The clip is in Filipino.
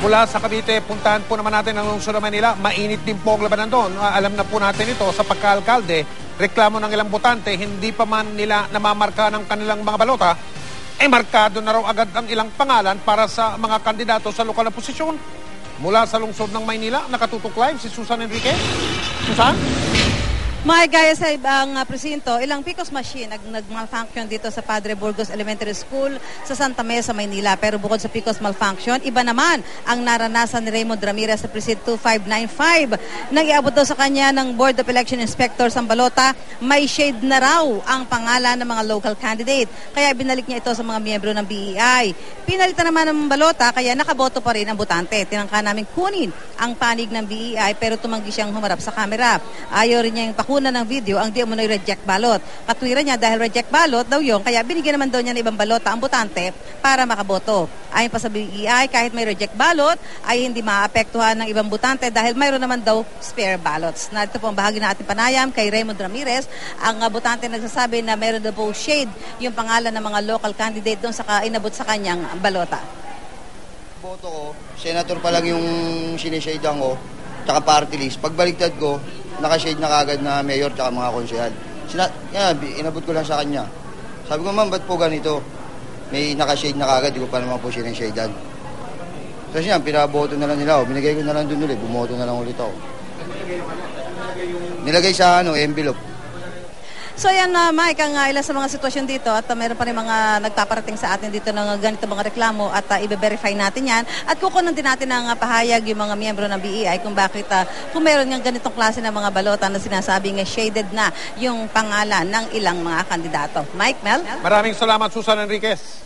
Mula sa Cavite, puntahan po naman natin ang lungsod ng Manila. Mainit din po ang labanan doon. Alam na po natin ito sa pagkaalkalde. Reklamo ng ilang botante, hindi pa man nila namamarka ng kanilang mga balota, markado na raw agad ang ilang pangalan para sa mga kandidato sa lokal na posisyon. Mula sa lungsod ng Maynila, nakatutok live si Susan Enrique. Susan? May gaya sa ibang presinto, ilang PCOS machine nag-malfunction dito sa Padre Burgos Elementary School sa Santa Mesa, Maynila. Pero bukod sa PCOS malfunction, iba naman ang naranasan ni Raymond Ramirez sa Precinct 2595. Nang iabot daw sa kanya ng Board of Election Inspectors ang balota, may shade na raw ang pangalan ng mga local candidate. Kaya binalik niya ito sa mga miyembro ng BEI. Pinalitan naman ng balota, kaya nakaboto pa rin ang botante. Tinangka namin kunin ang panig ng BEI pero tumanggi siyang humarap sa kamera. Ayaw rin niya yung una ng video ang di umunoy reject ballot. Katwiran niya dahil reject ballot daw yun, kaya binigyan naman daw niya ng ibang balota ang botante para makaboto. Ayon pa sa BEI, kahit may reject ballot, ay hindi maapektuhan ng ibang botante dahil mayroon naman daw spare ballots. Narito po ang bahagi ng ating panayam kay Raymond Ramirez. Ang botante nagsasabi na mayroon daw po shade yung pangalan ng mga local candidate doon sa inabot sa kanyang balota. Boto ko, senator pa lang yung sinishadean ko, tsaka party list. Pagbaligtad ko, naka-shade na kagad na mayor tsaka mga konsyal. Inabot ko lang sa kanya. Sabi ko, ma'am, ba't po ganito? May naka-shade na kagad, di ko pa naman po sinashadean. Tapos yan, pinaboto na lang nila ako. Binigay ko na lang dun ulit, bumoto na lang ulit ako. Nilagay sa envelope. So yan Mike, ang ilan sa mga sitwasyon dito at meron pa rin mga nagpaparating sa atin dito ng ganito mga reklamo at i-verify natin yan at kukunan din natin ng pahayag yung mga miyembro ng BEI kung bakit kung meron ng ganitong klase ng mga balota na sinasabing shaded na yung pangalan ng ilang mga kandidato. Mike, Mel? Maraming salamat, Susan Enriquez.